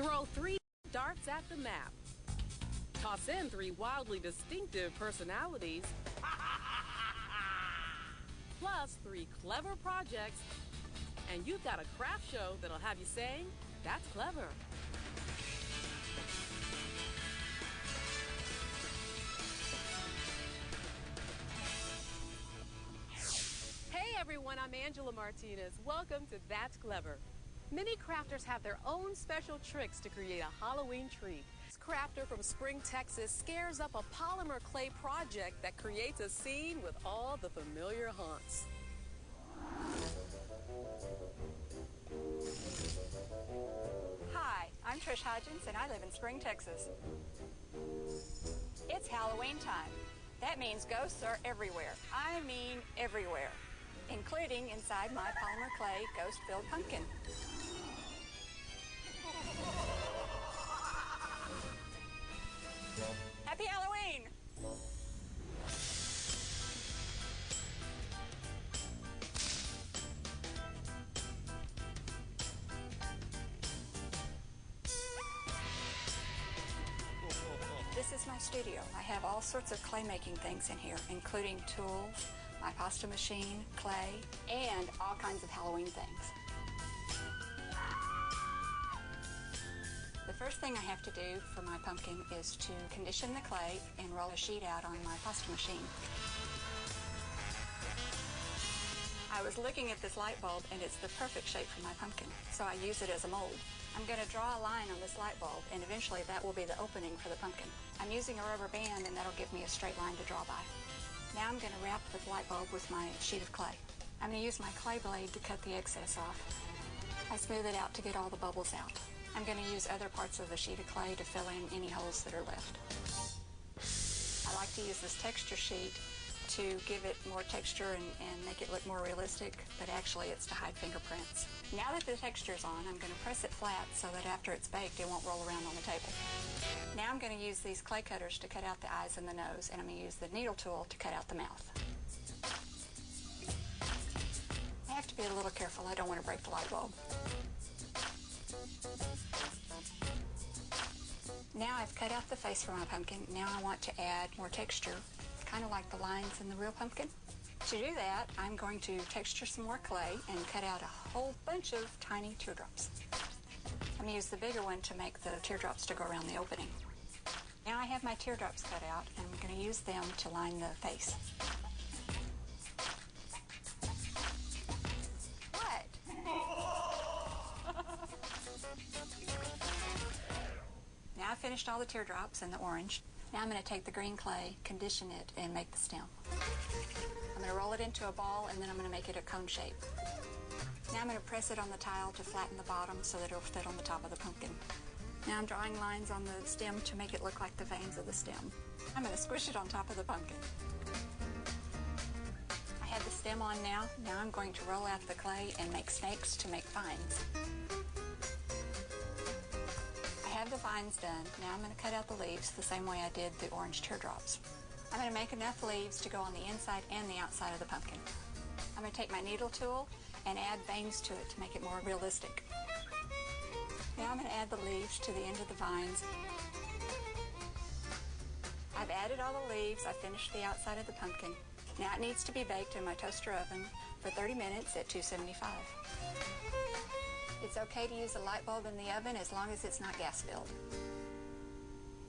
Throw 3 darts at the map. Toss in 3 wildly distinctive personalities, plus 3 clever projects, and you've got a craft show that'll have you saying, "That's clever." Hey everyone, I'm Angela Martinez. Welcome to That's Clever. Many crafters have their own special tricks to create a Halloween treat. This crafter from Spring, Texas scares up a polymer clay project that creates a scene with all the familiar haunts. Hi, I'm Trish Hodgens and I live in Spring, Texas. It's Halloween time. That means ghosts are everywhere. I mean everywhere, including inside my polymer clay ghost-filled pumpkin. Happy Halloween! This is my studio. I have all sorts of clay making things in here, including tools, my pasta machine, clay, and all kinds of Halloween things. The first thing I have to do for my pumpkin is to condition the clay and roll a sheet out on my pasta machine. I was looking at this light bulb and it's the perfect shape for my pumpkin, so I use it as a mold. I'm going to draw a line on this light bulb and eventually that will be the opening for the pumpkin. I'm using a rubber band and that'll give me a straight line to draw by. Now I'm going to wrap the light bulb with my sheet of clay. I'm going to use my clay blade to cut the excess off. I smooth it out to get all the bubbles out. I'm going to use other parts of the sheet of clay to fill in any holes that are left. I like to use this texture sheet to give it more texture and make it look more realistic, but actually it's to hide fingerprints. Now that the texture's on, I'm going to press it flat so that after it's baked, it won't roll around on the table. Now I'm going to use these clay cutters to cut out the eyes and the nose, and I'm going to use the needle tool to cut out the mouth. I have to be a little careful. I don't want to break the light bulb. Now I've cut out the face for my pumpkin. Now I want to add more texture, kind of like the lines in the real pumpkin. To do that, I'm going to texture some more clay and cut out a whole bunch of tiny teardrops. I'm going to use the bigger one to make the teardrops to go around the opening. Now I have my teardrops cut out, and I'm going to use them to line the face. What? Now I've finished all the teardrops and the orange. Now I'm going to take the green clay, condition it, and make the stem. I'm going to roll it into a ball, and then I'm going to make it a cone shape. Now I'm going to press it on the tile to flatten the bottom so that it'll fit on the top of the pumpkin. Now I'm drawing lines on the stem to make it look like the veins of the stem. I'm going to squish it on top of the pumpkin. I have the stem on now. Now I'm going to roll out the clay and make snakes to make vines. I have the vines done. Now I'm going to cut out the leaves the same way I did the orange teardrops. I'm going to make enough leaves to go on the inside and the outside of the pumpkin. I'm going to take my needle tool and add veins to it to make it more realistic. Now I'm going to add the leaves to the end of the vines. I've added all the leaves. I finished the outside of the pumpkin. Now it needs to be baked in my toaster oven for 30 minutes at 275. It's okay to use a light bulb in the oven as long as it's not gas-filled.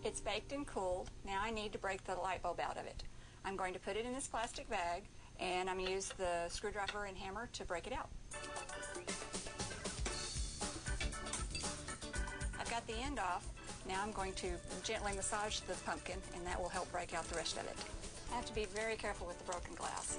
It's baked and cooled. Now I need to break the light bulb out of it. I'm going to put it in this plastic bag, and I'm going to use the screwdriver and hammer to break it out. I've got the end off. Now I'm going to gently massage the pumpkin, and that will help break out the rest of it. I have to be very careful with the broken glass.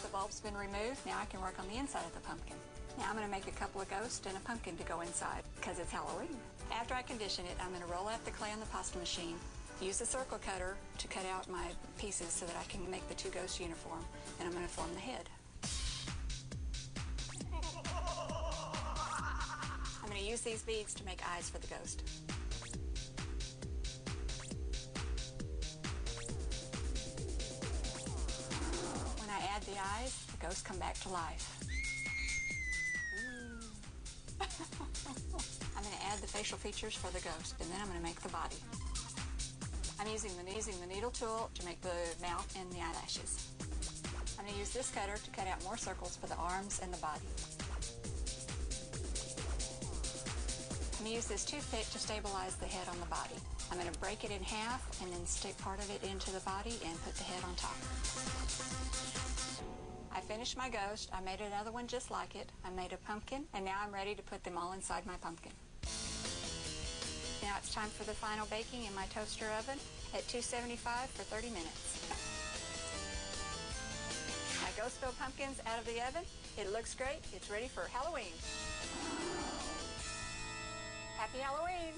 The bulb's been removed. Now I can work on the inside of the pumpkin. Now I'm going to make a couple of ghosts and a pumpkin to go inside because it's Halloween. After I condition it, I'm going to roll out the clay on the pasta machine, use the circle cutter to cut out my pieces so that I can make the two ghosts uniform, and I'm going to form the head. I'm going to use these beads to make eyes for the ghost. When I add the eyes, the ghosts come back to life. I'm going facial features for the ghost, and then I'm going to make the body. I'm using the needle tool to make the mouth and the eyelashes. I'm going to use this cutter to cut out more circles for the arms and the body. I'm going to use this toothpick to stabilize the head on the body. I'm going to break it in half and then stick part of it into the body and put the head on top. I finished my ghost. I made another one just like it. I made a pumpkin, and now I'm ready to put them all inside my pumpkin. Now it's time for the final baking in my toaster oven at 275 for 30 minutes. My ghost-filled pumpkin's out of the oven. It looks great. It's ready for Halloween. Happy Halloween!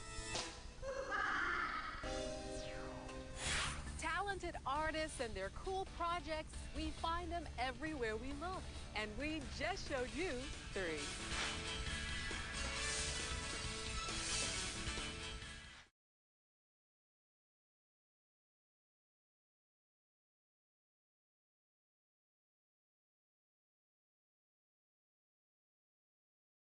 Talented artists and their cool projects, we find them everywhere we look. And we just showed you 3.